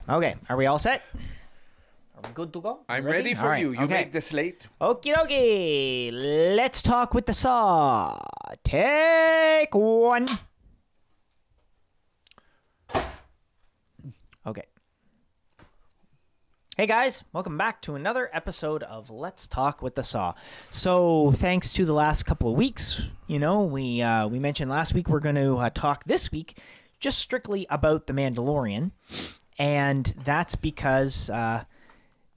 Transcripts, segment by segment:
Okay, are we all set? Are we good to go? I'm ready for right, you. You okay. make the slate. Okie dokie. Let's talk with the saw. Take one. Okay. Hey guys, welcome back to another episode of Let's Talk with the Saw. So, thanks to the last couple of weeks, we mentioned last week we're going to talk this week just strictly about The Mandalorian, and that's because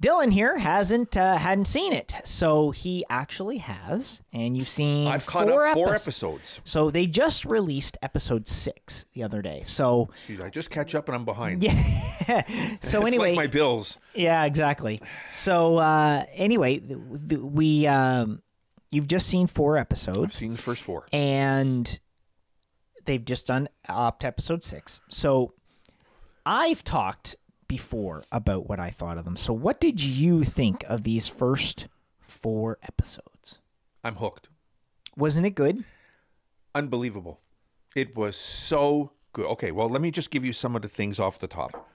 Dylan here hadn't seen it, so he actually has, and you've seen I've caught up 4 episodes. So they just released episode 6 the other day. So Jeez, I just catch up and I'm behind. Yeah. So it's anyway, like my bills. Yeah, exactly. So anyway, you've just seen 4 episodes. I've seen the first 4, and they've just done up to episode 6. So I've talked before about what I thought of them. So what did you think of these first 4 episodes? I'm hooked. Wasn't it good? Unbelievable. It was so good. Okay, well, let me just give you some of the things off the top.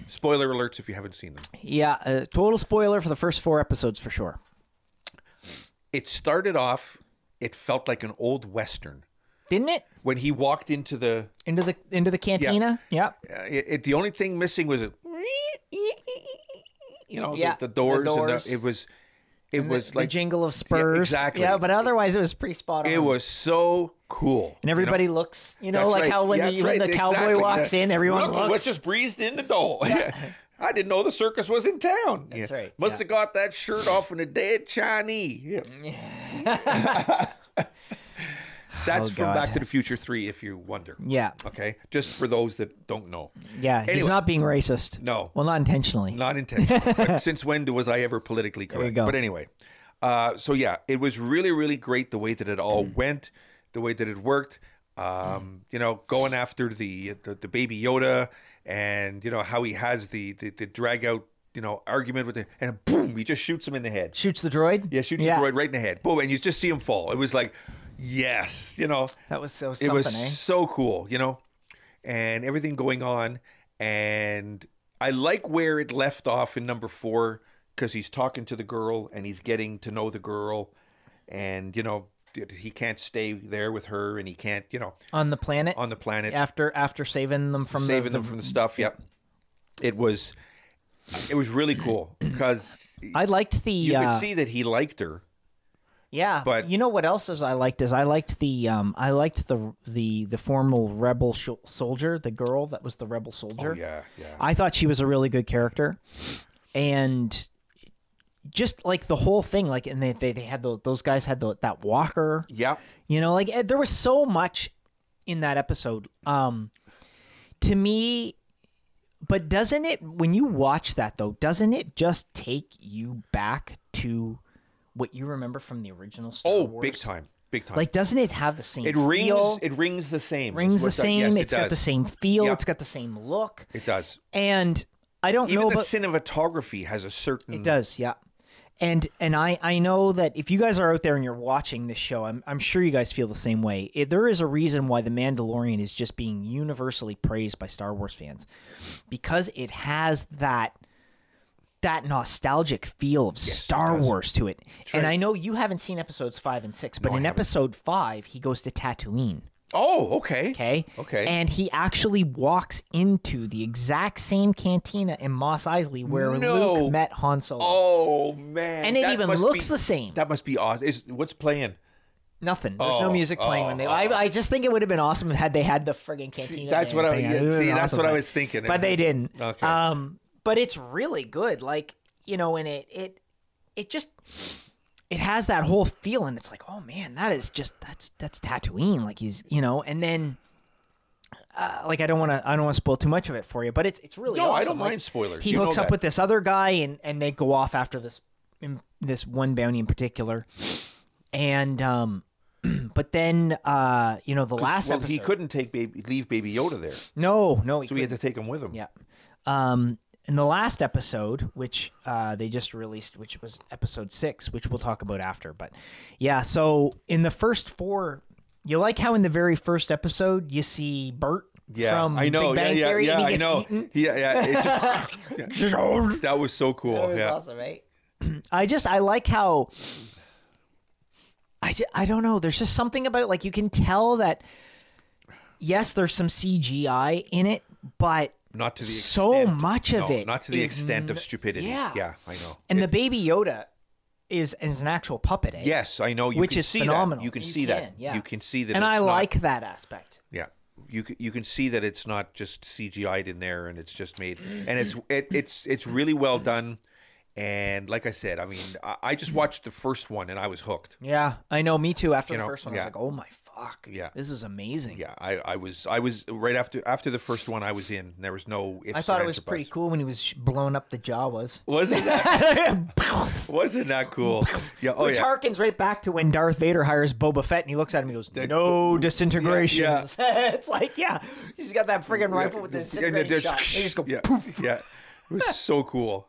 Spoiler alerts if you haven't seen them. Yeah, total spoiler for the first 4 episodes for sure. It started off, it felt like an old Western. Didn't it? When he walked into the cantina? Yeah. The only thing missing was it. The doors. And it was like the jingle of spurs. Yeah, exactly. Yeah, but otherwise it was pretty spot on. It was so cool. And everybody looks, like right. how when the cowboy walks in, everyone looks. What just breezed in the door? Yeah. I didn't know the circus was in town. That's right. Must have got that shirt off in a dead Chinese. Yeah. That's from Back to the Future 3, if you wonder. Yeah. Okay? Just for those that don't know. Yeah, anyway, he's not being racist. No. Well, not intentionally. Not intentionally. But since when was I ever politically correct? There you go. But anyway. So, yeah, it was really, really great the way that it all went, the way that it worked. Going after the baby Yoda and, how he has the drag out, argument with it, and boom, he just shoots him in the head. Shoots the droid? Yeah, shoots the droid right in the head. Boom, and you just see him fall. It was like, yes, that was so something. It was so cool, and everything going on. And I like where it left off in number 4 because he's talking to the girl and he's getting to know the girl, and he can't stay there with her, and he can't, on the planet after saving them from the stuff. Yep, it was really cool because I liked you could see that he liked her. Yeah, but you know what else I liked the formal rebel soldier, the girl that was the rebel soldier. Oh, yeah. I thought she was a really good character, and just like the whole thing, like, and they had those guys had that walker. Yeah, there was so much in that episode. To me. But doesn't it, when you watch that though, doesn't it just take you back to what you remember from the original Star Wars? Oh, big time. Like, doesn't it have the same feel? It rings the same. Yes, it's got the same feel. Yep. It's got the same look. It does. And I don't know. Even the cinematography has a certain. It does, yeah. And I know that if you guys are out there and you're watching this show, I'm sure you guys feel the same way. There is a reason why The Mandalorian is just being universally praised by Star Wars fans, because it has that nostalgic feel of Star Wars to it. And I know you haven't seen episodes 5 and 6, but in episode 5, he goes to Tatooine. Oh, okay. Okay. And he actually walks into the exact same cantina in Mos Eisley where Luke met Han Solo. Oh, man. And it even looks the same. That must be awesome. What's playing? Nothing. There's no music playing when they. I just think it would have been awesome had they had the friggin' cantina. That's what I was thinking. But they didn't. Okay. But it's really good. Like, and it just. It has that whole feeling. It's like, oh man, that's Tatooine. Like he's, and then, like I don't want to spoil too much of it for you, but it's really awesome. I don't mind spoilers. He hooks up with this other guy, and they go off after this one bounty in particular, and but then the last episode, he couldn't leave Baby Yoda there. No, so he had to take him with him. Yeah. In the last episode, which they just released, which was episode 6, which we'll talk about after. But yeah, so in the first 4, you like how in the very first episode you see Bert Yeah, from I know. Big Bang yeah, Theory, yeah, and he I gets know. eaten. Yeah. It just, that was so cool. That was yeah. awesome, right? I like how I don't know. There's just something about, like, you can tell that yes, there's some CGI in it, but Not to the extent. so much of it Not to the is extent of stupidity. Yeah. Yeah, I know. And the Baby Yoda is an actual puppet, eh? Yes, I know. You Which can is see phenomenal. That. You can You see can, that. yeah. You can see that. And it's I not, like that aspect. Yeah, you can see that it's not just CGI'd in there, and it's just made, and it's really well done. And like I said, I mean, I just watched the first one and I was hooked. Yeah, I know. Me too. After the know, first one, I yeah. was like, "Oh my fuck! Yeah. This is amazing." Yeah, I was right after the first one I was in. And there was no ifs, I thought or it was ands, or pretty buts. cool when he was blowing up the Jawas. Wasn't that wasn't that cool? Yeah. Oh Which yeah. harkens right back to when Darth Vader hires Boba Fett and he looks at him and he goes, "No disintegrations." Yeah. It's like, yeah, he's got that friggin' rifle with the disintegrating shot. They just go yeah, poof. yeah. It was so cool.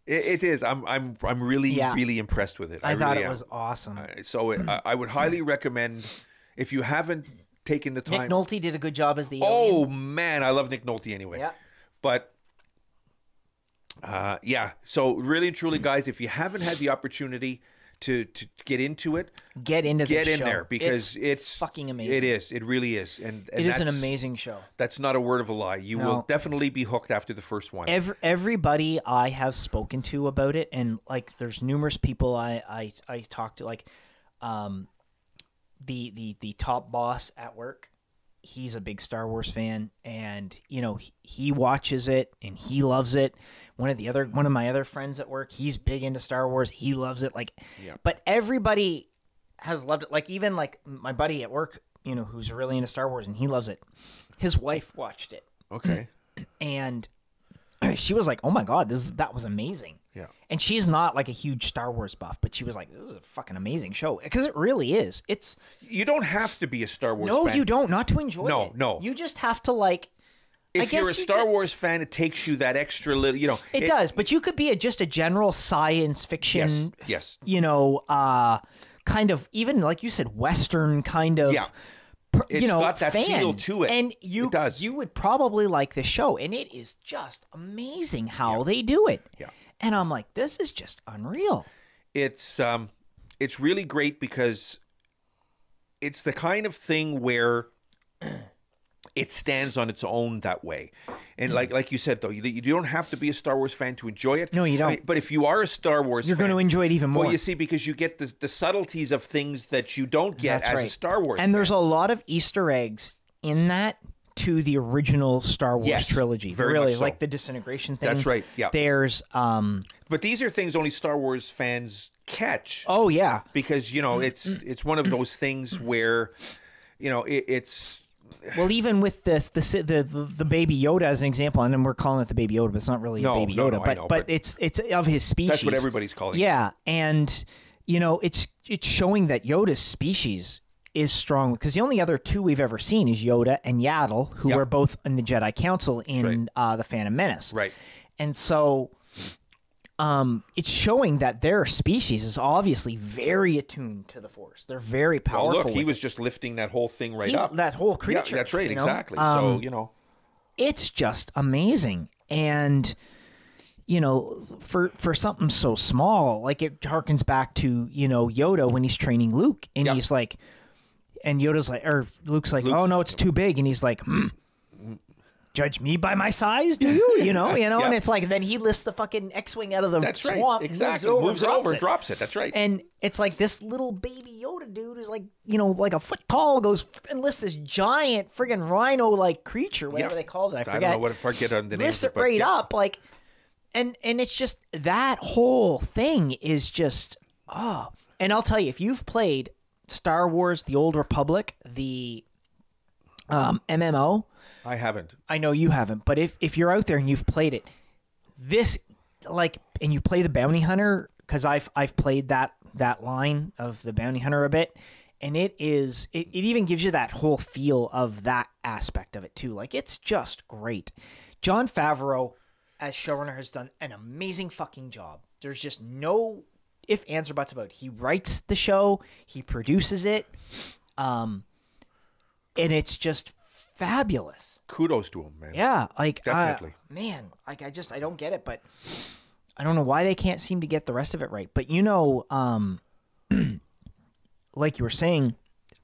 It is. I'm really really impressed with it. I really thought it am. was awesome. So I would highly recommend, if you haven't taken the time. Nick Nolte did a good job as the Oh alien. man, I love Nick Nolte anyway. Yeah. But yeah. So really and truly, guys, if you haven't had the opportunity to get into it, Get into get this in show. there, because it's fucking amazing. It is. It really is. And It is an that's- amazing show. That's not a word of a lie. You No. will definitely be hooked after the first one. Everybody I have spoken to about it, and like there's numerous people I talked to, like the top boss at work. He's a big Star Wars fan, and you know he watches it and he loves it. One of my other friends at work, he's big into Star Wars. He loves it. Like, Yeah. But everybody has loved it. Like even like my buddy at work, you know, who's really into Star Wars and he loves it. His wife watched it. Okay. And she was like, "Oh my god, that was amazing." Yeah. And she's not like a huge Star Wars buff, but she was like, "This is a fucking amazing show," because it really is. It's You don't have to be a Star Wars no, fan. you don't. Not to enjoy No, it. no. You just have to like. If you're a Star Wars fan, it takes you that extra little, you know. It does, but you could be just a general science fiction. Yes. You know, kind of even like you said, Western kind of. Yeah. It's you know, got that fan. feel to it. And It does. you would probably like the show, and it is just amazing how they do it. Yeah. And I'm like, this is just unreal. It's really great because it's the kind of thing where it stands on its own that way. And like you said, though, you don't have to be a Star Wars fan to enjoy it. No, you don't. I mean, but if you are a Star Wars You're fan, going to enjoy it even more. well, you see, because you get the subtleties of things that you don't get That's as right. a Star Wars And fan. there's a lot of Easter eggs in that to the original Star Wars Yes, trilogy. very really, much so. like the disintegration thing. That's right, yeah. There's But these are things only Star Wars fans catch. oh yeah. Because, you know, it's one of those things where, you know, it's... Well, even with the Baby Yoda as an example, and then we're calling it the Baby Yoda, but it's not really a Baby Yoda, I know, but it's of his species. That's what everybody's calling it. Yeah, and you know, it's showing that Yoda's species is strong, because the only other two we've ever seen is Yoda and Yaddle, who Yep. were both in the Jedi Council in the Phantom Menace. Right. And so it's showing that their species is obviously very attuned to the Force. They're very Well, powerful. look, he with was just lifting that whole thing right it. up. That whole Yeah, creature. that's right, you know? exactly. So, you know... It's just amazing. And you know, for something so small, like it harkens back to, you know, Yoda when he's training Luke, and Yeah. he's like, and Yoda's like, or Luke's like, "Oh no, it's too big," and he's like, "Judge me by my size, do you?" You know, Yeah. and it's like, then he lifts the fucking X-wing out of the That's right, swamp, exactly. moves it over, and drops it. That's right. and it's like this little baby Yoda dude is like, you know, like a foot tall, goes and lifts this giant friggin' rhino-like creature, whatever they called it. I forget. I don't know what if I get on the name. Lifts it right up, like, and it's just that whole thing is just And I'll tell you, if you've played Star Wars: The Old Republic, the MMO, I haven't. I know you haven't, but if you're out there and you've played it, this and you play the bounty hunter, because I've played that line of the bounty hunter a bit, and it even gives you that whole feel of that aspect of it too. Like, it's just great. Jon Favreau as showrunner has done an amazing fucking job. There's just no if, ands, or buts about it. He writes the show, he produces it, and it's just fabulous. Kudos to him, man. Yeah, like Definitely. man, like I don't get it, but I don't know why they can't seem to get the rest of it right. But you know, like you were saying,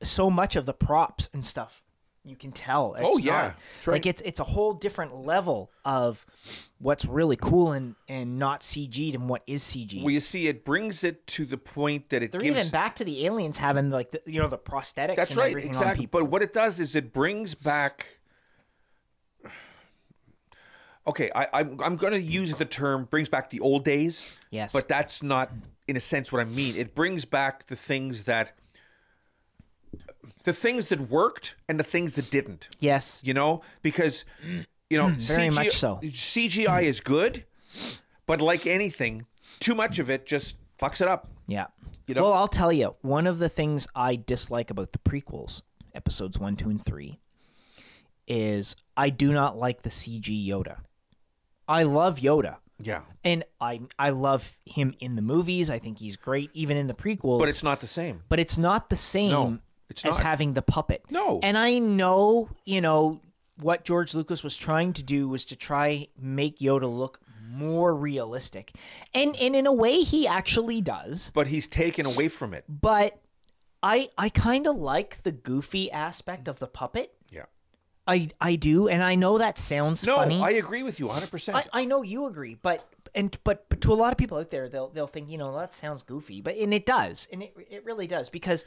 so much of the props and stuff, you can tell. It's Oh, yeah. not- That's right. Like it's a whole different level of what's really cool and not CG'd and what is CG. Well, you see, it brings it to the point that it They're gives... even back to the aliens having like the, you know, the prosthetics. That's and right, everything on exactly. people. But what it does is it brings back... Okay, I'm going to use the term brings back the old days. Yes. But that's not, in a sense, what I mean. It brings back the things that worked and the things that didn't. Yes. You know, because you know, Very much so. CGI is good, but like anything, too much of it just fucks it up. Yeah. You know? Well, I'll tell you, one of the things I dislike about the prequels, episodes 1, 2, and 3, is I do not like the CG Yoda. I love Yoda. Yeah. And I love him in the movies. I think he's great, even in the prequels. But it's not the same. But it's not the same No, it's as not. having the puppet. No. And I know, you know, what George Lucas was trying to do was to try make Yoda look more realistic. And in a way, he actually does. But he's taken away from it. But I kind of like the goofy aspect of the puppet. Yeah. I do, and I know that sounds No, funny. I agree with you 100%. I know you agree, but to a lot of people out there, they'll think, you know, that sounds goofy, and it does, and it really does, because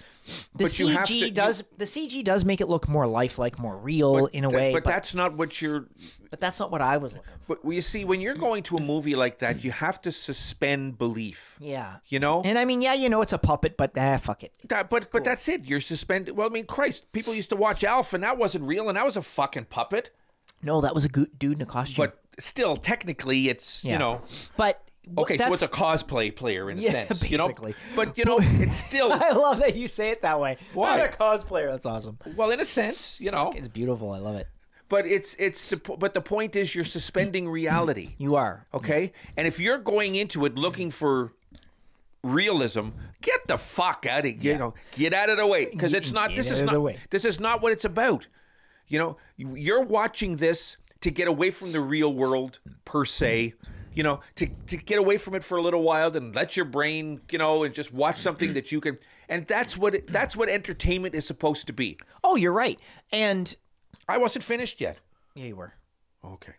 the But you have CG to- does the CG does make it look more lifelike, more real in a way. But that's not what you're... but that's not what I was looking for. But you see, when you're going to a movie like that, you have to suspend belief. Yeah, You know? and I mean, yeah, you know, it's a puppet, but fuck it. But that's it. You're suspended. Well, I mean, Christ, people used to watch Alf, and that wasn't real, and that was a fucking puppet. No, that was a dude in a costume. But still, technically, it's, yeah. you know... but Okay, so that's, it's a cosplay player in a Yeah, sense, you know? basically. But, you know, it's still... I love that you say it that way. Why? I'm a cosplayer. That's awesome. Well, in a sense, you know. It's beautiful. I love it. But but the point is you're suspending reality. You are. Okay? And if you're going into it looking for realism, get the fuck out of you know, get out of the way, because it's not Get out of the way. this is not what it's about. You know, you're watching this to get away from the real world per se, you know, to get away from it for a little while, and let your brain, you know, and just watch something that you can, and that's what entertainment is supposed to be. Oh, you're right. And I wasn't finished yet. yeah, you were. Okay.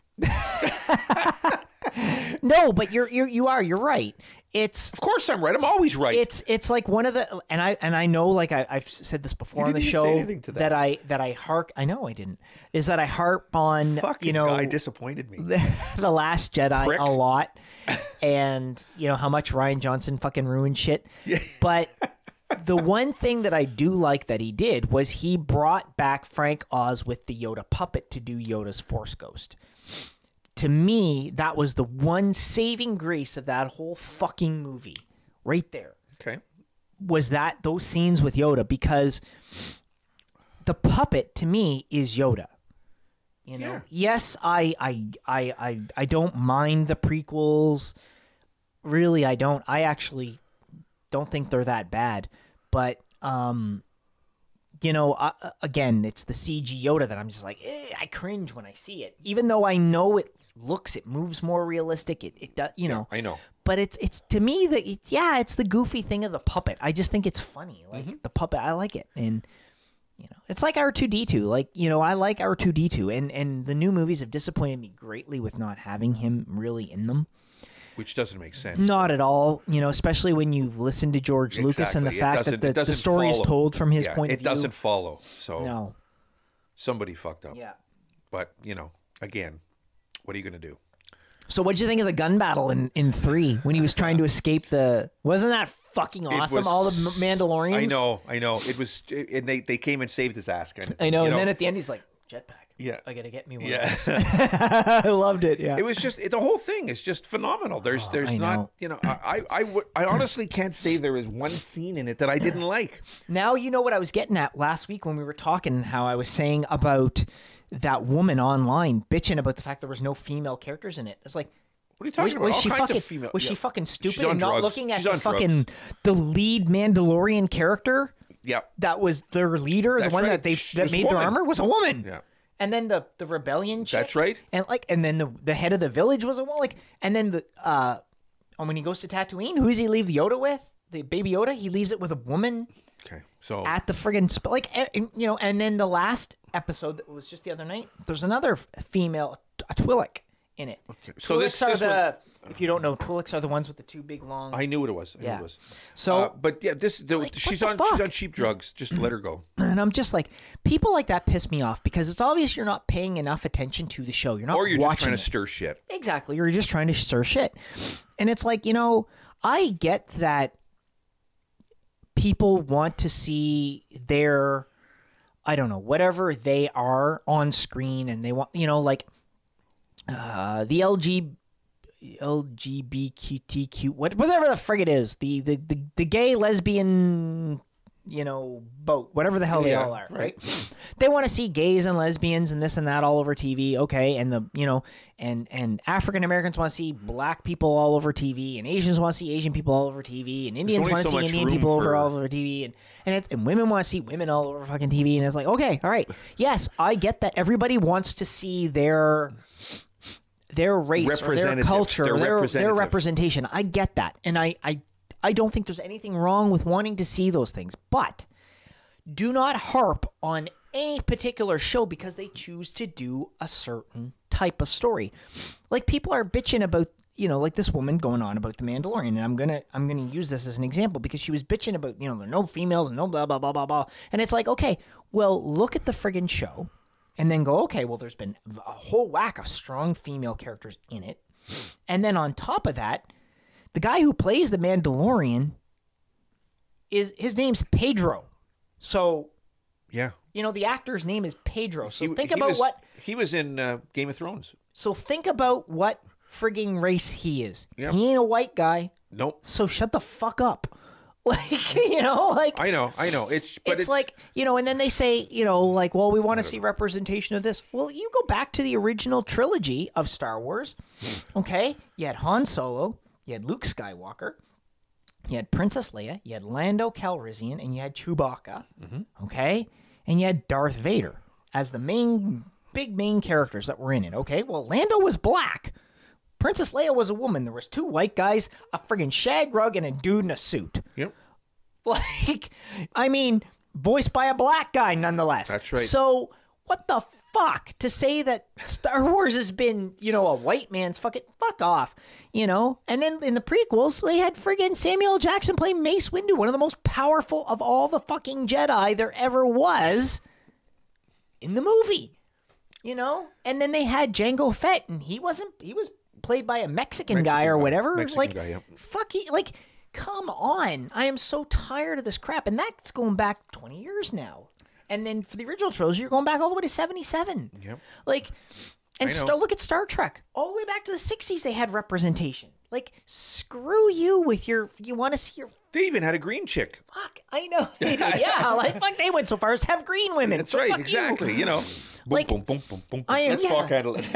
No, but you are. You're right. It's Of course I'm right. I'm always right. it's like one of the and I know, like I've said this before on the didn't even show, say anything to that. I hark. I know I didn't. Is that I harp on Fucking you know guy disappointed me. the Last Jedi Prick. a lot, and you know how much Rian Johnson fucking ruined shit. But the one thing that I do like that he did was he brought back Frank Oz with the Yoda puppet to do Yoda's Force Ghost. To me, that was the one saving grace of that whole fucking movie, right there. Okay. Was that those scenes with Yoda, because the puppet to me is Yoda. You know, Yeah. yes, I don't mind the prequels. Really, I don't. I actually don't think they're that bad. But you know, again, it's the CG Yoda that I'm just like, I cringe when I see it, even though I know it moves more realistic. It does, you know. I know. But it's to me it's the goofy thing of the puppet. I just think it's funny, like the puppet. I like it, and you know, it's like R2-D2. Like, you know, I like R2-D2, and the new movies have disappointed me greatly with not having him really in them. Which doesn't make sense. Not at all, you know, especially when you've listened to George Lucas and the Exactly. It fact that the doesn't story is follow. told from his Yeah, point of view. It doesn't follow. So No. somebody fucked up. Yeah. But, you know, again, what are you going to do? So what'd you think of the gun battle in 3 when he was trying to escape wasn't that fucking awesome? was- All the Mandalorians? I know. It was, and they came and saved his ass kind of thing. I know. you And then at the end, he's like, jetpack. Yeah. I got to get me one. Yeah. Of those. I loved it. Yeah. It was just, the whole thing is just phenomenal. There's I not, know. you know, I honestly can't say there is one scene in it that I didn't like. Now you know what I was getting at last week when we were talking, how I was saying about that woman online bitching about the fact there was no female characters in it. It's like, What are you talking about? was All she kinds fucking of female. was yeah. she fucking stupid She's on and not drugs. looking at She's the on fucking drugs. the lead Mandalorian character Yeah. that was their leader, That's the one right. that She that was a made their woman. armor was a woman. Yeah. And then the rebellion chick. That's right. And then the head of the village was a woman. And then when he goes to Tatooine, who does he leave Yoda with? The baby Yoda. He leaves it with a woman. Okay, so at the friggin' and then the last episode that was just the other night, there's another female, a Twi'lek in it. Okay, so this one, if you don't know, Twi'leks are the ones with the two big long. I knew what it was. I knew it was. So, but yeah, she's on cheap drugs. Just let her go. And I'm just like, people like that piss me off because it's obvious you're not paying enough attention to the show. You're not, or you're watching just trying to stir shit. Exactly, you're just trying to stir shit, and it's like, I get that. People want to see their, I don't know, whatever they are on screen, and they want, the LGBTQ, whatever the frig it is, the gay, lesbian, boat, whatever the hell they all are, right? They want to see gays and lesbians and this and that all over TV, okay? And and African Americans want to see black people all over TV, and Asians want to see Asian people all over TV, and Indians want to see Indian people all over TV, and women want to see women all over fucking TV, and it's like, okay, all right, yes, I get that everybody wants to see their race or their culture, their representation. I get that, and I don't think there's anything wrong with wanting to see those things, but do not harp on any particular show because they choose to do a certain type of story. Like, people are bitching about, like this woman going on about the Mandalorian, and I'm gonna use this as an example because she was bitching about, there are no females and no blah blah blah blah blah, and it's like, okay, well, look at the friggin' show, and then go, okay, well, there's been a whole whack of strong female characters in it, and then on top of that, the guy who plays the Mandalorian his name's Pedro. So, yeah, the actor's name is Pedro. So he was in Game of Thrones. So think about what frigging race he is. Yep. He ain't a white guy. Nope. So shut the fuck up. I know. It's like, and then they say, well, we want to see representation of this. Well, you go back to the original trilogy of Star Wars. Okay, you had Han Solo, you had Luke Skywalker, you had Princess Leia, you had Lando Calrissian, and you had Chewbacca, okay? And you had Darth Vader as the main characters that were in it, okay? Well, Lando was black. Princess Leia was a woman. There was two white guys, a friggin' shag rug, and a dude in a suit. Yep. Voiced by a black guy, nonetheless. That's right. So, what the fuck? To say that Star Wars has been, a white man's fuck off. And then in the prequels, they had friggin' Samuel L. Jackson play Mace Windu, one of the most powerful of all the fucking Jedi there ever was in the movie. And then they had Jango Fett, and he was played by a Mexican guy or whatever. Mexican guy, yeah. Fuck you, come on. I am so tired of this crap, and that's going back 20 years now. And then for the original trilogy, you're going back all the way to 77. Yep. Look at Star Trek. All the way back to the 60s, they had representation. Screw you with you want to see your... They even had a green chick. Fuck, I know. They did. Yeah, they went so far as have green women. That's right, exactly. Boom, boom, boom, boom, boom. Let's fuck handle it.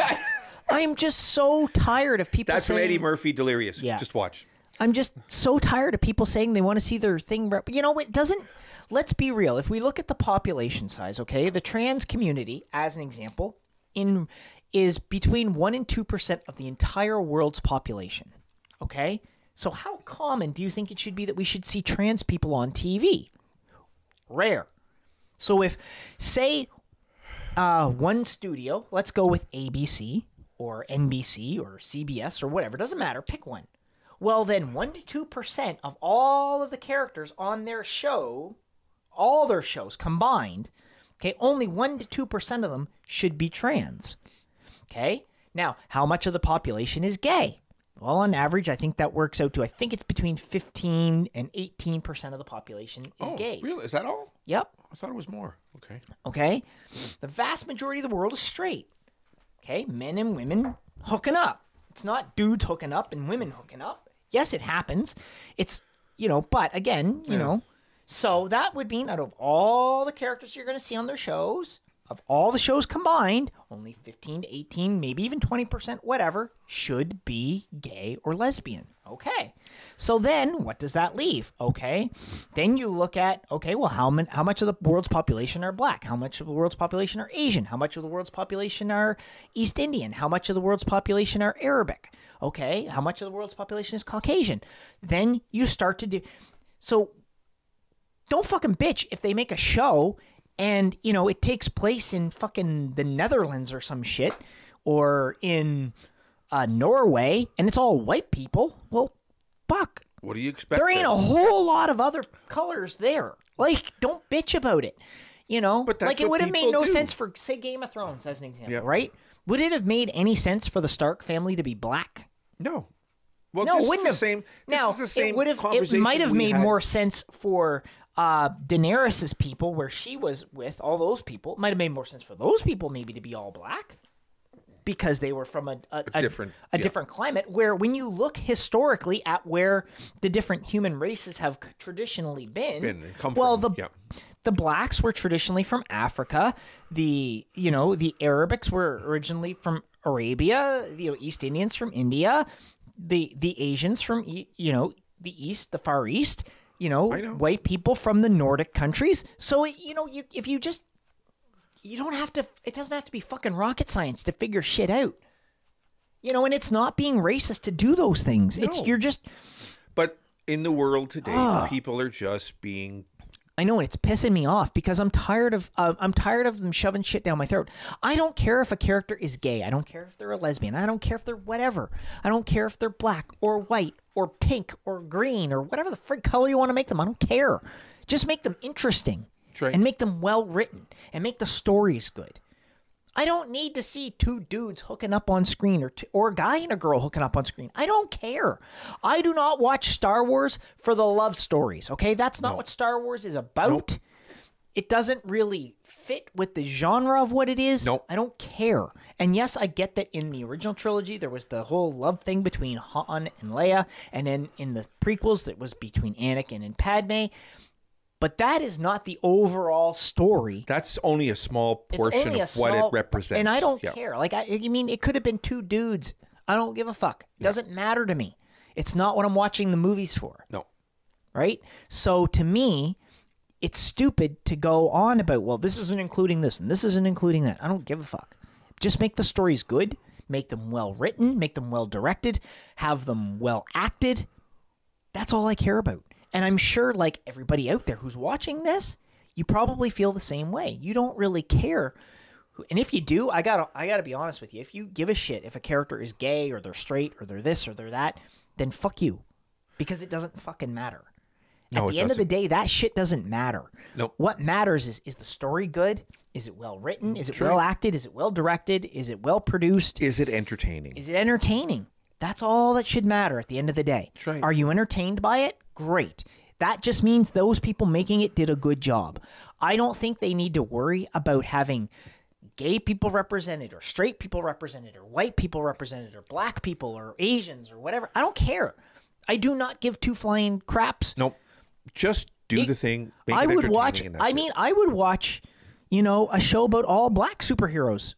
I'm just so tired of people That's saying... from Eddie Murphy, Delirious. Yeah. Just watch. I'm just so tired of people saying they want to see their thing... it doesn't... Let's be real. If we look at the population size, okay, the trans community, as an example, is between 1% and 2% of the entire world's population, okay? So how common do you think it should be that we should see trans people on TV? Rare. So if, say, one studio, let's go with ABC or NBC or CBS or whatever, doesn't matter, pick one. Well, then 1% to 2% of all of the characters on their show, all their shows combined, okay, only 1% to 2% of them should be trans. Okay? Now, how much of the population is gay? Well, on average, I think that works out to, I think it's between 15 and 18% of the population is gays. Really? Is that all? Yep. I thought it was more. Okay. Okay? The vast majority of the world is straight. Okay? Men and women hooking up. It's not dudes hooking up and women hooking up. Yes, it happens. It's, but again, so that would mean out of all the characters you're going to see on their shows, of all the shows combined, only 15 to 18, maybe even 20%, whatever, should be gay or lesbian. Okay. So then what does that leave? Okay. Then you look at, okay, well, how much of the world's population are black? How much of the world's population are Asian? How much of the world's population are East Indian? How much of the world's population are Arabic? Okay. How much of the world's population is Caucasian? Then you start to do... So don't fucking bitch if they make a show and, you know, it takes place in fucking the Netherlands or some shit, or in Norway, and it's all white people. Well, fuck. What do you expect? There ain't a whole lot of other colors there. Like, don't bitch about it. You know? But that's like, it what would have made people no do. sense for, say, Game of Thrones, as an example, Yeah. right? Would it have made any sense for the Stark family to be black? No. Well, No, this it wouldn't is the have. same. Now, This is the same it would have. It conversation might have we made had. more sense for Daenerys's people, where she was with all those people. It might have made more sense for those people maybe to be all black, because they were from a different different climate. Where when you look historically at where the different human races have traditionally been, come well, from. the blacks were traditionally from Africa. The Arabics were originally from Arabia. East Indians from India. The Asians from the East, the Far East. I know. White people from the Nordic countries. So if you just, you don't have to. It doesn't have to be fucking rocket science to figure shit out. And it's not being racist to do those things. No. You're just. But in the world today, people are just being. I know, and it's pissing me off because I'm tired of them shoving shit down my throat. I don't care if a character is gay. I don't care if they're a lesbian. I don't care if they're whatever. I don't care if they're black or white or pink or green or whatever the frig color you want to make them. I don't care. Just make them interesting. That's right. And make them well written and make the stories good. I don't need to see two dudes hooking up on screen or a guy and a girl hooking up on screen. I don't care. I do not watch Star Wars for the love stories, okay? That's not what Star Wars is about. Nope. It doesn't really fit with the genre of what it is. Nope. I don't care. And yes, I get that in the original trilogy, there was the whole love thing between Han and Leia. And then in the prequels, it was between Anakin and Padme. But that is not the overall story. That's only a small portion of what it represents. And I don't care. Like, I mean, it could have been two dudes. I don't give a fuck. It doesn't matter to me. It's not what I'm watching the movies for. No. Right? So to me, it's stupid to go on about, well, this isn't including this and this isn't including that. I don't give a fuck. Just make the stories good. Make them well written. Make them well directed. Have them well acted. That's all I care about. And I'm sure, like everybody out there who's watching this, you probably feel the same way. You don't really care. And if you do, I gotta be honest with you. If you give a shit if a character is gay or they're straight or they're this or they're that, then fuck you. Because it doesn't fucking matter. No, At the end of the day, that shit doesn't matter. Nope. What matters is the story good? Is it well written? Is it well acted? Is it well directed? Is it well produced? Is it entertaining? Is it entertaining? That's all that should matter at the end of the day. That's right. Are you entertained by it? Great. That just means those people making it did a good job. I don't think they need to worry about having gay people represented or straight people represented or white people represented or black people or Asians or whatever. I don't care. I do not give two flying craps. Nope. Just do the thing. Make I it would entertaining watch. and that's I it. mean, I would watch, a show about all black superheroes.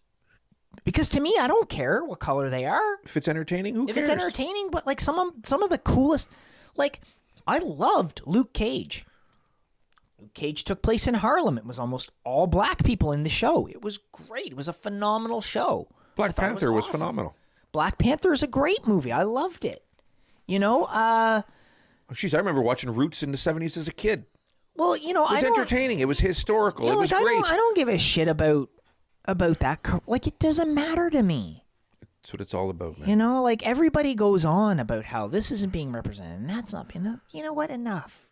Because to me, I don't care what color they are. If it's entertaining, who cares? If it's entertaining, but like some of the coolest, like I loved Luke Cage. Luke Cage took place in Harlem. It was almost all black people in the show. It was great. It was a phenomenal show. Black Panther was awesome. phenomenal. Black Panther is a great movie. I loved it. Oh, jeez, I remember watching Roots in the 70s as a kid. Well, It was entertaining. It was historical. It was great. I don't give a shit about that. Like, it doesn't matter to me. That's what it's all about, man. Like everybody goes on about how this isn't being represented and that's not being enough. You know what? Enough.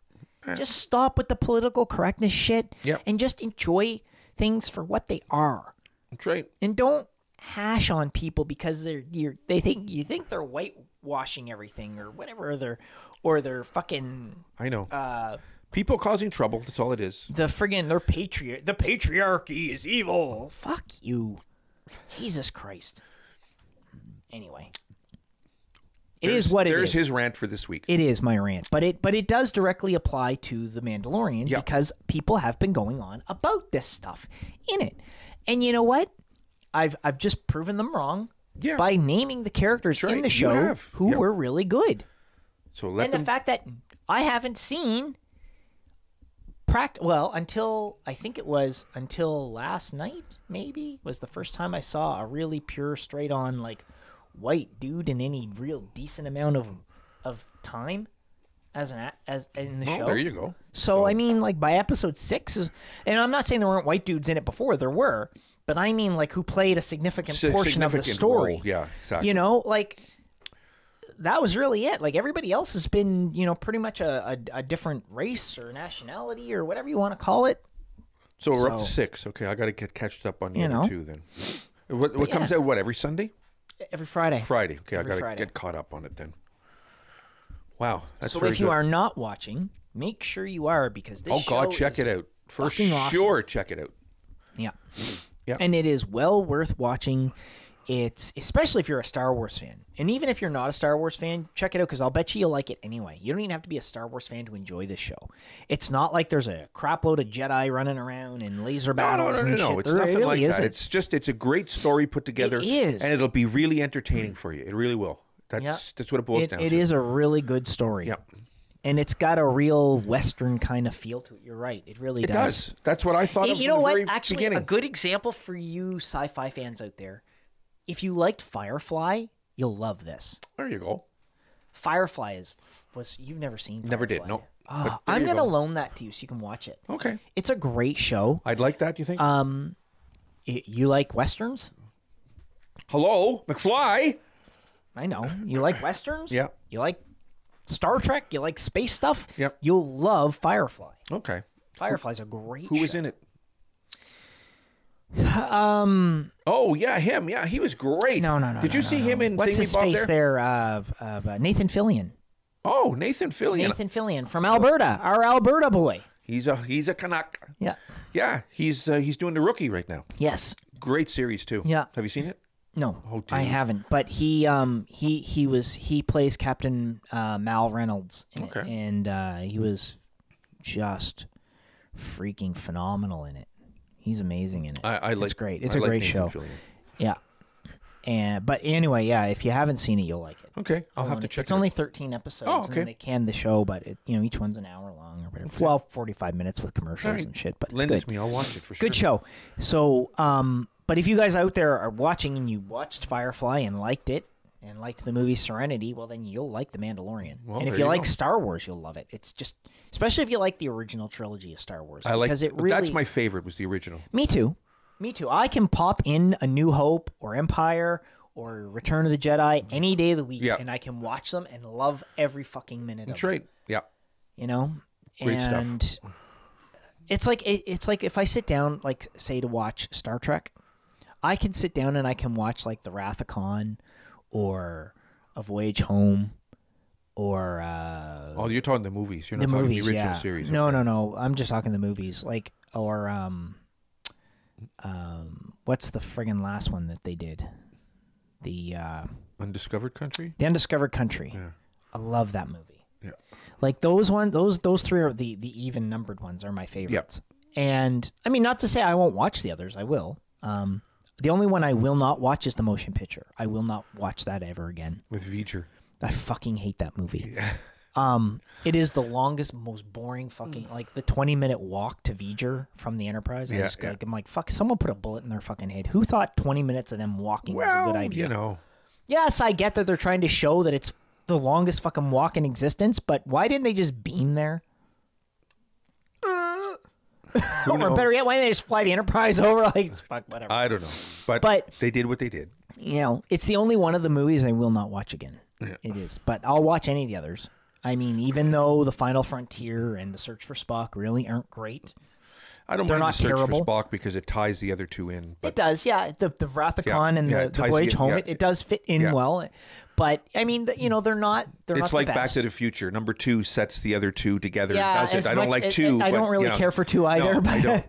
Just stop with the political correctness shit and just enjoy things for what they are. That's right. And don't hash on people because you think they're whitewashing everything or whatever, or they're fucking. I know. People causing trouble. That's all it is. The friggin' the patriarchy is evil. Fuck you. Jesus Christ. Anyway. It is what it is. There's his rant for this week. It is my rant. But it does directly apply to The Mandalorian because people have been going on about this stuff in it. And you know what? I've just proven them wrong by naming the characters in the show who were really good. So the fact that I haven't seen until I think it was until last night, maybe was the first time I saw a really pure, straight on like white dude in any real decent amount of time as in the show. There you go. So I mean, like by episode 6, and I'm not saying there weren't white dudes in it before. There were, but I mean like who played a significant portion of the story. Role. Yeah, exactly. You know, like. That was really it. Like everybody else has been, you know, pretty much a different race or nationality or whatever you want to call it. So we're up to 6. Okay, I got to get catched up on the other 2 then. What comes out? What, every Sunday? Every Friday. Friday. Okay, I got to get caught up on it then. Wow, that's very good. So if you are not watching, make sure you are because this show check it out. For sure, awesome. Check it out. Yeah. Yeah. And it is well worth watching. It's especially if you're a Star Wars fan. And even if you're not a Star Wars fan, check it out because I'll bet you'll like it anyway. You don't even have to be a Star Wars fan to enjoy this show. It's not like there's a crap load of Jedi running around and laser battles and shit. No. It's nothing like that. It's a great story put together. It is. And it'll be really entertaining for you. It really will. That's what it boils down to. It is a really good story. Yep. And it's got a real Western kind of feel to it. You're right. It really does. It does. That's what I thought of from the very Actually, beginning. A good example for you sci-fi fans out there. If you liked Firefly, you'll love this. There you go. Firefly was you've never seen Firefly. Never did, no. I'm going to loan that to you so you can watch it. Okay. It's a great show. I'd like that, you think? You like Westerns? Hello, McFly. I know. You like Westerns? Yeah. You like Star Trek? You like space stuff? Yep. You'll love Firefly. Okay. Firefly's a great show. Who was in it? Oh yeah, him. Yeah, he was great. No. Did you see him in What's his face there? Nathan Fillion. Oh, Nathan Fillion. Nathan Fillion from Alberta, our Alberta boy. He's a Canuck. Yeah. Yeah, he's doing The Rookie right now. Yes. Great series too. Yeah. Have you seen it? No, Oh, dude. I haven't. But he plays Captain Mal Reynolds. Okay. And he was just freaking phenomenal in it. He's amazing in it. It's great. It's a great show. Yeah. But anyway, yeah, if you haven't seen it, you'll like it. Okay, I'll have to check it out. It's only 13 episodes. Oh, okay. And they canned the show, but each one's an hour long or whatever. Okay. Well, 45 minutes with commercials and shit, but it's Lend good. it to me. I'll watch it for sure. Good show. So, but if you guys out there are watching and you watched Firefly and liked it and liked the movie Serenity, well, then you'll like The Mandalorian. Well, and if you like Star Wars, you'll love it. It's just, especially if you like the original trilogy of Star Wars. That's my favorite, was the original. Me too. I can pop in A New Hope or Empire or Return of the Jedi any day of the week, and I can watch them and love every fucking minute That's of right. Yeah. And Great stuff. It's like if I sit down, like say to watch Star Trek, I can sit down and I can watch like The Wrath of Khan or A Voyage Home or oh, you're talking the movies. You're not talking the original series. No. I'm just talking the movies. Like what's the friggin' last one that they did? The Undiscovered Country? The Undiscovered Country. Yeah. I love that movie. Yeah. Like those three are the even numbered ones are my favorites. Yeah. And I mean, not to say I won't watch the others. I will. The only one I will not watch is the motion picture. I will not watch that ever again. With V'ger. I fucking hate that movie. Yeah. It is the longest, most boring fucking, like the 20-minute walk to V'ger from the Enterprise. I'm like, fuck, someone put a bullet in their fucking head. Who thought 20 minutes of them walking was a good idea? Yes, I get that they're trying to show that it's the longest fucking walk in existence, but why didn't they just beam there? Or better yet, why didn't they just fly the Enterprise over? Like, fuck, whatever. I don't know. But they did what they did. It's the only one of the movies I will not watch again. Yeah. It is. But I'll watch any of the others. I mean, even though The Final Frontier and The Search for Spock really aren't great. I don't They're mind not The Search terrible. for Spock because it ties the other two in. But it does, yeah. The Wrath of Khan and the Voyage Home, it does fit in well. But, I mean, they're not It's like the best. Back to the Future. Number 2 sets the other two together. Yeah, Does it. I don't like 2. I don't really care for 2 either. No, but I don't.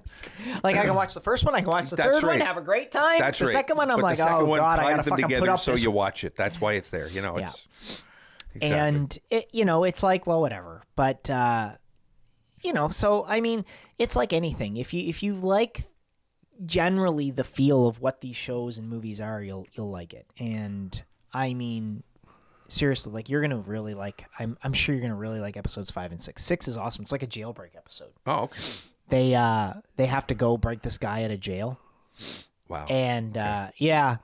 Like, I can watch the first one, I can watch the third one, have a great time. That's the right. second one, I'm but like, the second one God, I ties gotta them fucking together put up so this you watch it. That's why it's there. It's... Exactly. And, it's like, well, whatever. But, so, I mean, it's like anything. If you like generally the feel of what these shows and movies are, you'll like it. And I mean, seriously, like you're gonna really like. I'm sure you're gonna really like episodes 5 and 6. 6 is awesome. It's like a jailbreak episode. Oh, okay. They have to go break this guy out of jail. Wow. And yeah,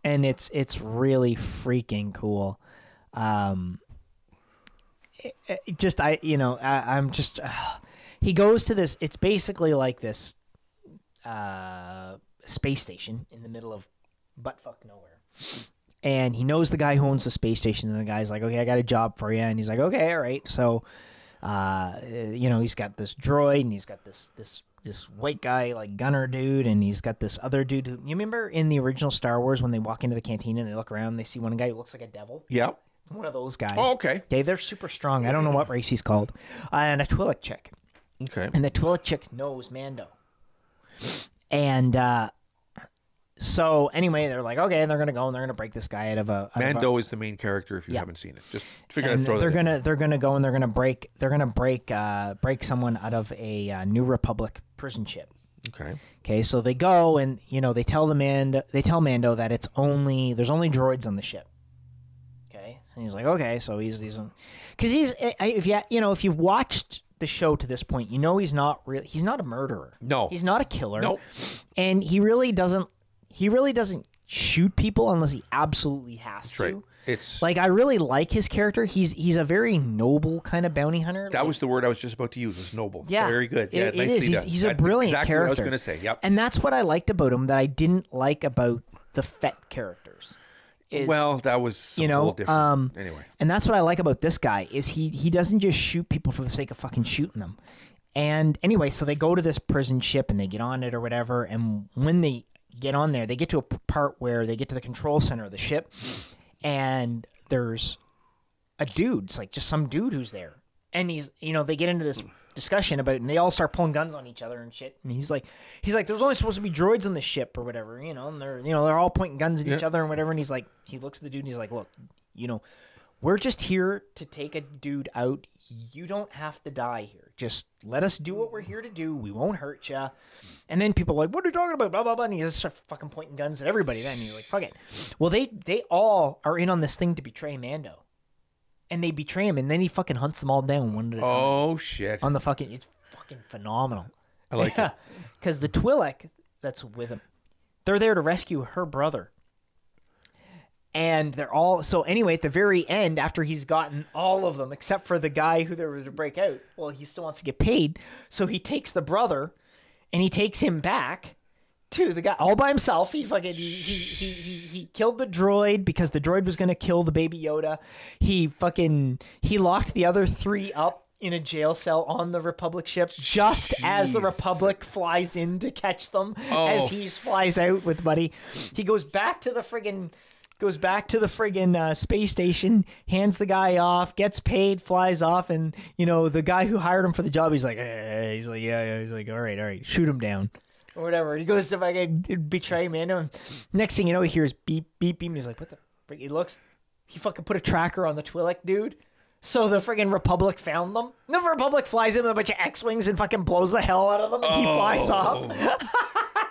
and it's really freaking cool. He goes to this. It's basically like this space station in the middle of buttfuck nowhere. And he knows the guy who owns the space station, and the guy's like, "Okay, I got a job for you." And he's like, "Okay, all right." So, he's got this droid, and he's got this white guy, like gunner dude, and he's got this other dude. You remember in the original Star Wars when they walk into the cantina and they look around and they see one guy who looks like a devil? Yeah. One of those guys. Oh, okay. They're super strong. I don't know what race he's called. And a Twi'lek chick. Okay. And the Twi'lek chick knows Mando. And so anyway, they're like, okay, and they're gonna go and they're gonna break this guy out of a. Mando is the main character. If you haven't seen it, just figure out. They're gonna go and they're gonna break someone out of a New Republic prison ship. Okay. Okay, so they go and they tell Mando that there's only droids on the ship. Okay, and he's like, okay, so he's because if you've watched the show to this point, he's not a murderer. No, he's not a killer. No, and he really doesn't shoot people unless he absolutely has to. Right. It's like I really like his character. He's a very noble kind of bounty hunter. That was the word I was just about to use. Is noble. Yeah, very good. Yeah, it is. He's a brilliant exactly character. What I was going to say. Yep. And that's what I liked about him that I didn't like about the Fett characters. That was a whole different. Anyway, and that's what I like about this guy is he doesn't just shoot people for the sake of fucking shooting them. And anyway, so they go to this prison ship and they get on it or whatever. And when they get on there, they get to a part where they get to the control center of the ship, and there's a dude. It's like just some dude who's there, and he's they get into this discussion about, and they all start pulling guns on each other and shit. And he's like, there's only supposed to be droids on the ship or whatever, and they're all pointing guns at each other and whatever. And he's like, he looks at the dude and he's like, look, we're just here to take a dude out. You don't have to die here. Just let us do what we're here to do. We won't hurt you. And then people are like, what are you talking about? Blah, blah, blah. And he just starts fucking pointing guns at everybody. Then you're like, fuck it. Well, they all are in on this thing to betray Mando. And they betray him, and then he fucking hunts them all down one at a time. Oh, shit. On the fucking, it's fucking phenomenal. I like it. Because the Twi'lek that's with him, they're there to rescue her brother. And they're all, so anyway, at the very end, after he's gotten all of them, except for the guy who there was to break out, well, he still wants to get paid. So he takes the brother, and he takes him back to the guy all by himself. He fucking he killed the droid because the droid was gonna kill the baby Yoda. He locked the other 3 up in a jail cell on the Republic ship just as the Republic flies in to catch them. As he flies out with Buddy. He goes back to the friggin' space station, hands the guy off, gets paid, flies off, and the guy who hired him for the job, he's like, hey. He's like, yeah, he's like, all right, shoot him down. Or whatever. He goes to fucking betray Mando. And next thing you know, he hears beep, beep, beep. And he's like, what the frick? He fucking put a tracker on the Twi'lek dude. So the friggin' Republic found them. The Republic flies in with a bunch of X-Wings and fucking blows the hell out of them. And he flies off.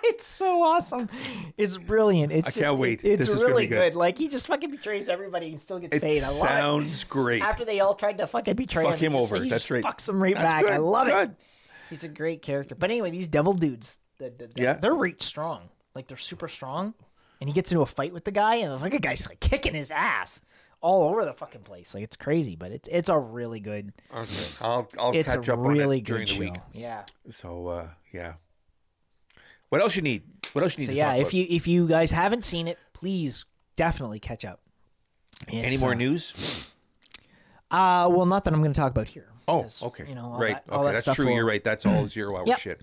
It's so awesome. It's brilliant. I can't wait. It's this really is gonna be good. Like, he just fucking betrays everybody and still gets paid. I love it. Sounds great. After they all tried to fucking betray Fuck him over. He That's right. Fucks him right back. Good. I love Good. it. He's a great character. But anyway, these devil dudes, they're right strong. Like, they're super strong. And he gets into a fight with the guy, and the fucking guy's like kicking his ass all over the fucking place. Like, it's crazy, but it's a really good. Okay, I'll catch up really on it during the week. Yeah. So yeah. What else you need? What else you need? So to yeah, talk about? if you guys haven't seen it, please definitely catch up. Any more news? Well, not that I'm going to talk about here. Oh, okay. Right. Okay, that's true. You're right. That's all 0 hour shit.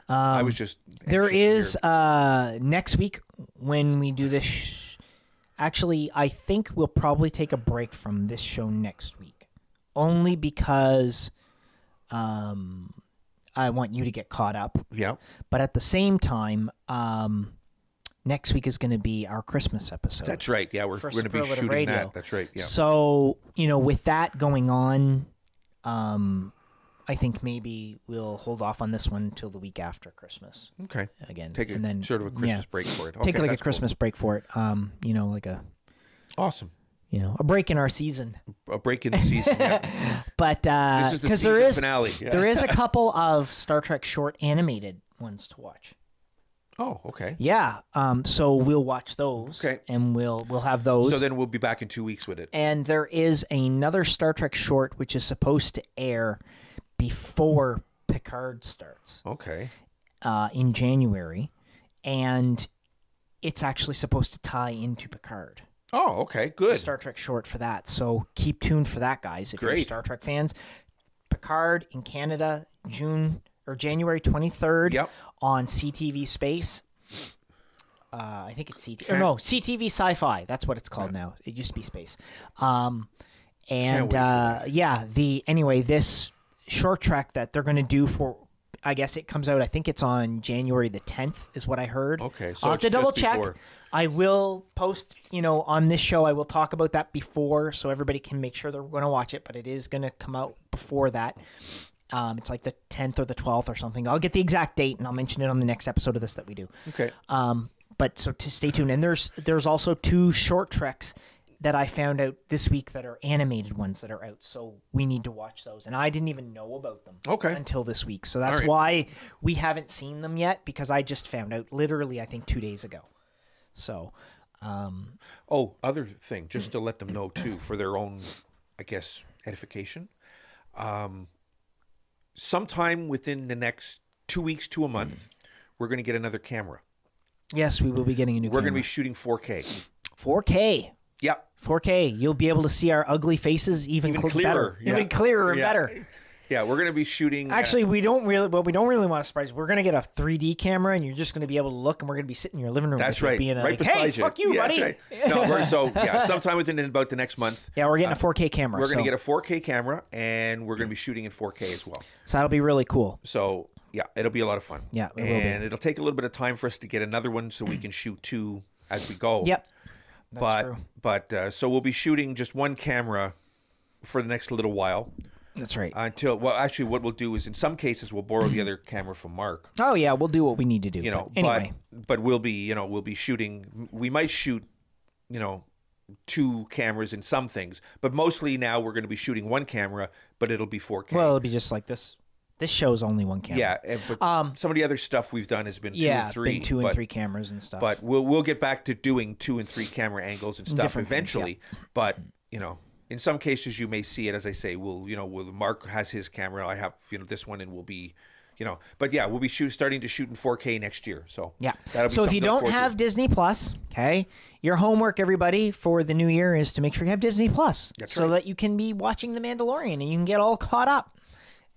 I was just. There is next week when we do this. Actually, I think we'll probably take a break from this show next week, only because I want you to get caught up. Yeah. But at the same time, next week is going to be our Christmas episode. That's right. Yeah, we're going to be shooting that. That's right. Yeah. So, with that going on, I think maybe we'll hold off on this one until the week after Christmas. Okay. Again, Take and then sort of a Christmas break for it. Take Okay, like a that's Christmas break for it. You know, like awesome. You know, a break in our season. A break in the season. Yeah. But this is the season there is finale. Yeah. there is a couple of Star Trek short animated ones to watch. Oh, okay. Yeah. So we'll watch those. Okay. And we'll have those. So then we'll be back in 2 weeks with it. And there is another Star Trek short which is supposed to air before Picard starts. Okay. In January, and it's actually supposed to tie into Picard. Oh, okay. Good. Star Trek short for that. So keep tuned for that, guys. If you're Great. Star Trek fans, Picard in Canada, January 23rd Yep. on CTV Space. I think it's CTV. Can't- No, CTV Sci-Fi. That's what it's called now. It used to be Space. And wait for that. yeah, this short trek that they're going to do for, I guess it comes out, I think it's on January the 10th is what I heard. Okay, so I'll have it's to double just check. before. I will post, on this show, I will talk about that before so everybody can make sure they're going to watch it, but it is going to come out before that. It's like the 10th or the 12th or something. I'll get the exact date and I'll mention it on the next episode of this that we do. Okay. But so to stay tuned. And there's also 2 short treks that I found out this week that are animated ones that are out. So we need to watch those. And I didn't even know about them until this week. So that's right. why we haven't seen them yet, because I just found out literally, I think 2 days ago. So, Other thing, just to let them know too, for their own, I guess, edification. Sometime within the next 2 weeks to a month, we're going to get another camera. yes, we will be getting a new We're camera. going to be shooting 4K. 4K. Yeah. 4K. You'll be able to see our ugly faces even Even clearer. clearer, yeah. Even clearer and Yeah. better. Yeah, we're going to be shooting. Actually, we don't really want to surprise. We're going to get a 3D camera, and you're just going to be able to look, and we're going to be sitting in your living room. That's with you right. Being Right like, beside hey, you. fuck you, Yeah, buddy. that's right. No, sometime within about the next month. Yeah, we're getting a 4K camera. We're going to get a 4K camera, and we're going to be shooting in 4K as well. So that'll be really cool. So, yeah, it'll be a lot of fun. Yeah, it will be. And it'll take a little bit of time for us to get another one so we can shoot 2 as we go. Yep. That's true. But so we'll be shooting just one camera for the next little while. That's right. Actually, what we'll do is in some cases we'll borrow the other camera from Mark. Oh yeah, we'll do what we need to do. But anyway, but we'll be shooting. We might shoot, 2 cameras in some things, but mostly now we're going to be shooting one camera, but it'll be 4K. well, it'll be just like this. This show's only one camera. Yeah, but some of the other stuff we've done has been 2 and 3. been 2 and 3 cameras and stuff. But we'll get back to doing 2 and 3 camera angles and stuff Different things, eventually. But in some cases you may see it, as I say, Mark has his camera, I have this one, and we'll be, But yeah, we'll be starting to shoot in 4K next year. So yeah. that'll be So if you something to look don't forward have to. Disney Plus, okay, your homework, everybody, for the new year is to make sure you have Disney Plus, so that you can be watching The Mandalorian and you can get all caught up.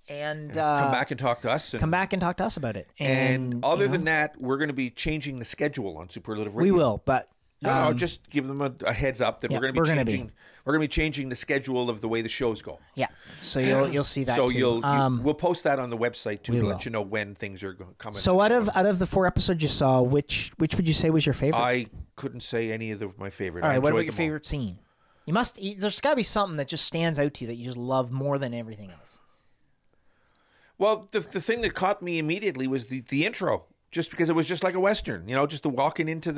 And come back and talk to us. And, come back and talk to us about it. And other than that, we're going to be changing the schedule on Superlative we Radio. will, but No, just give them a heads up that yeah, we're going to be changing. We're going to be changing the schedule of the way the shows go. yeah. So you'll see that. So too. we'll post that on the website too we to will. let you know when things are coming. So out of the 4 episodes you saw, which would you say was your favorite? I couldn't say any of my favorite. All right, I what about enjoyed your them all. favorite scene? There's got to be something that just stands out to you that you just love more than everything else. Well, the thing that caught me immediately was the intro, just because it was just like a Western, just the walking into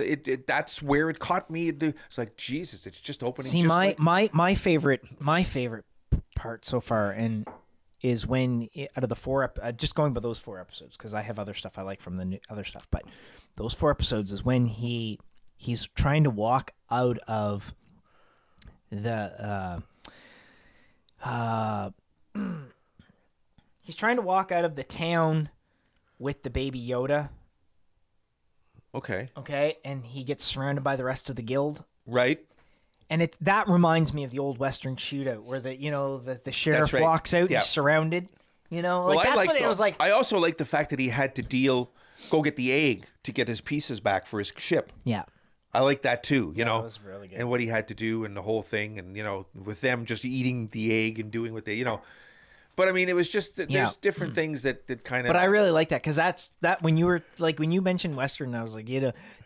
that's where it caught me. It's like, Jesus, it's just opening. See, just my favorite part so far is when out of the 4 just going by those 4 episodes, because I have other stuff I like from the other stuff, but those 4 episodes is when he's trying to walk out of the he's trying to walk out of the town with the baby Yoda. Okay. Okay, and he gets surrounded by the rest of the guild. Right. And that reminds me of the old Western shootout where the sheriff That's right. walks out Yeah. and he's surrounded. Well, that's what it was like. I also like the fact that he had to go get the egg to get his pieces back for his ship. Yeah. I like that too, That was really good. and what he had to do and the whole thing, and with them just eating the egg and doing what they, But I mean, it was just there's different things that kind of. But I really like that because that when you mentioned Western, I was like,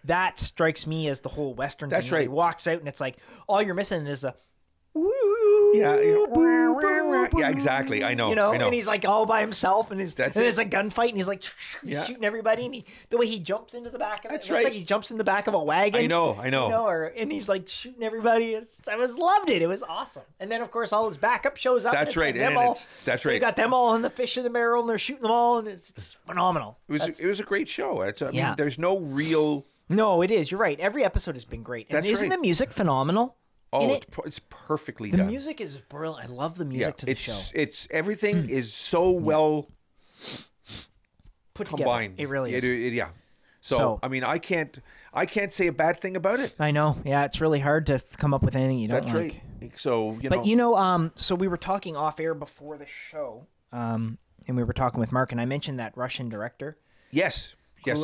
that strikes me as the whole Western. That's thing. right. He walks out and it's like all you're missing is the woo. Yeah, yeah, exactly. I know. You know, I know. and he's like all by himself, and there's a gunfight, and he's like Yeah. shooting everybody, and the way he jumps into the back of it, That's it looks right. like he jumps in the back of a wagon. I know. You know, and he's like shooting everybody. Loved it. It was awesome. And then of course all his backup shows up. That's right. That's right. You got them all in the fish in the barrel, and they're shooting them all, and it's just phenomenal. It was a great show. I Yeah. mean, there's no real. No, it is. You're right. Every episode has been great. And That's isn't right. the music phenomenal? Oh, in it's perfectly the done. music is brilliant. I love the music to the show. It's everything is so well Put combined. Together. It really is. Yeah. So I mean, I can't say a bad thing about it. I know. Yeah, it's really hard to come up with anything you don't That's like. right. So you know. But you know, so we were talking off air before the show, and we were talking with Mark, and I mentioned that Russian director. Yes. Yes.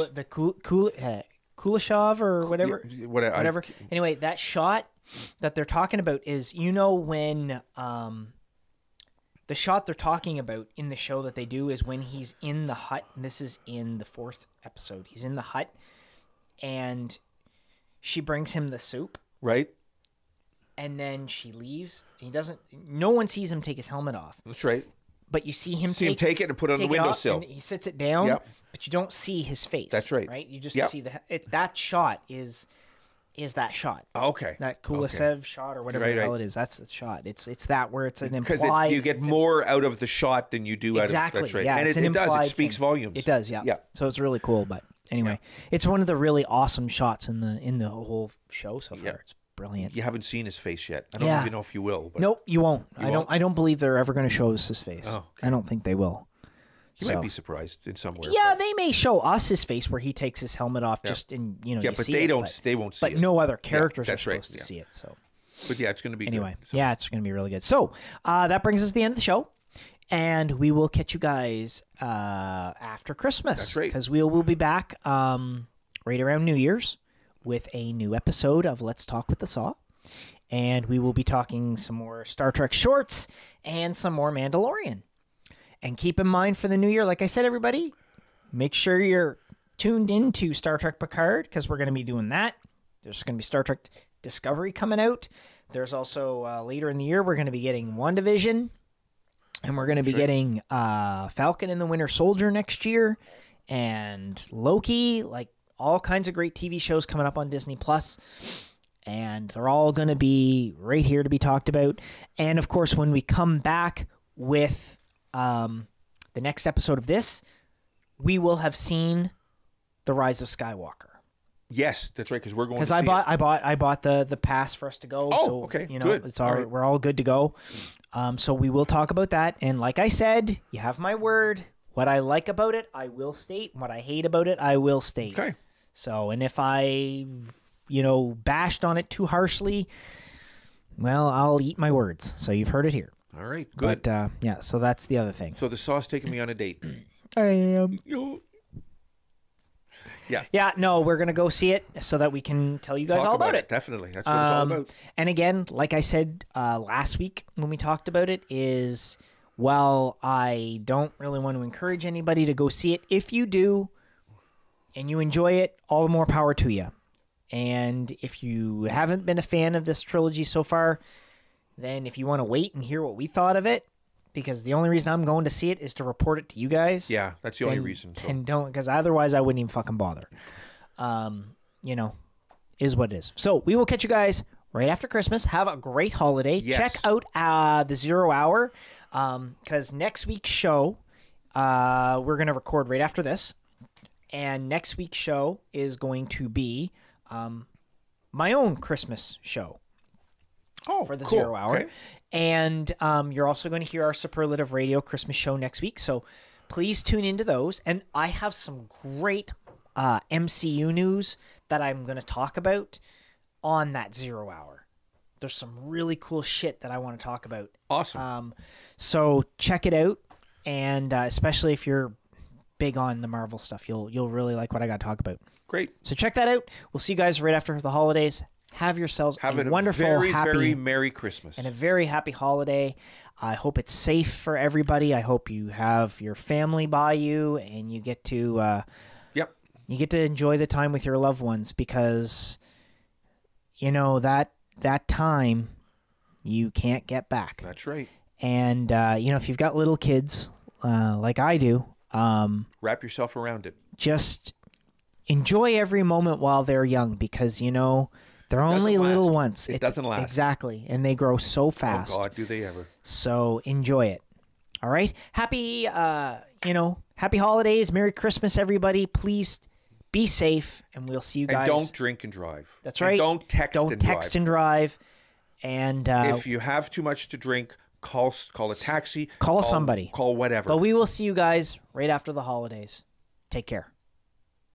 Kuleshov or whatever. Yeah, whatever. Anyway, that shot that they're talking about is, you know, when the shot they're talking about in the show that they do is when he's in the hut, and this is in the 4th episode. He's in the hut, and she brings him the soup. Right. And then she leaves. No one sees him take his helmet off. That's right. But you see him take it and put it on the take it off, windowsill. and he sits it down, Yep. but you don't see his face. That's right. Right? You just Yep. see that shot is that shot. Okay. That Kulisev shot or whatever the hell it is. That's the shot. It's that where it's an implied. Because you get more out of the shot than you do exactly. out of that's right. Yeah, and it's it an does. It implied speaks thing. volumes. It does. Yeah. Yeah. So it's really cool. But anyway, it's one of the really awesome shots in the whole show so far. Yeah. It's brilliant. You haven't seen his face yet. I don't even know if you will. But Nope, you won't. won't? I don't believe they're ever going to show us his face. Oh, I don't think they will. You might be surprised in somewhere. Yeah, they may show us his face where he takes his helmet off just in, you know, Yeah, you but see they it, don't. They won't see But it. no other characters are that's right, supposed to yeah. see it. So But yeah, it's going to be anyway, good. So, yeah, it's going to be really good. So that brings us to the end of the show, and we will catch you guys after Christmas. That's right. Because we'll be back right around New Year's with a new episode of Let's Talk with the Saw. And we will be talking some more Star Trek shorts and some more Mandalorian. And keep in mind for the new year, like I said, everybody, make sure you're tuned into Star Trek Picard because we're going to be doing that. There's going to be Star Trek Discovery coming out. There's also later in the year, we're going to be getting WandaVision. And we're going to be getting Falcon and the Winter Soldier next year. And Loki, like all kinds of great TV shows coming up on Disney+. And they're all going to be right here to be talked about. And, of course, when we come back with the next episode of this, we will have seen The Rise of Skywalker. yes, that's right. Because we're going. Because to I bought the pass for us to go. Oh, so, okay, you know, good. it's all All right. we're all good to go. So we will talk about that. And like I said, you have my word. What I like about it, I will state. What I hate about it, I will state. Okay. So, and if I, bashed on it too harshly, well, I'll eat my words. So you've heard it here. All right. Good. But yeah, so that's the other thing. So the Saw's taking me on a date. I am. Yeah. Yeah, no, we're gonna go see it so that we can tell you guys Talk all about it. Definitely. That's what it's all about. And again, like I said last week when we talked about it, is while I don't really want to encourage anybody to go see it, if you do and you enjoy it, all the more power to you. And if you haven't been a fan of this trilogy so far, then if you want to wait and hear what we thought of it, because the only reason I'm going to see it is to report it to you guys. Yeah, that's the only reason. So. And don't, because otherwise I wouldn't even fucking bother. Is what it is. So we will catch you guys right after Christmas. Have a great holiday. Yes. Check out the 0 Hour, because next week's show, we're going to record right after this. And next week's show is going to be my own Christmas show. For the cool. 0 Hour. Okay. And you're also going to hear our Superlative Radio Christmas show next week. So please tune into those. And I have some great MCU news that I'm going to talk about on that 0 Hour. There's some really cool shit that I want to talk about. Awesome. So check it out. And especially if you're big on the Marvel stuff, you'll really like what I got to talk about. Great. So check that out. We'll see you guys right after the holidays. Have yourselves a wonderful, very, happy, very Merry Christmas. and a very happy holiday. I hope it's safe for everybody. I hope you have your family by you and you get to Yep. you get to enjoy the time with your loved ones, because that time you can't get back. That's right. And, if you've got little kids like I do, wrap yourself around it. Just enjoy every moment while they're young because, they're only little once. It doesn't last. Exactly. And they grow so fast. Oh, God, do they ever. So enjoy it. All right. Happy holidays. Merry Christmas, everybody. Please be safe, and we'll see you guys. And don't drink and drive. That's right. And don't text and drive. And if you have too much to drink, call a taxi. Call somebody. Call whatever. But we will see you guys right after the holidays. Take care.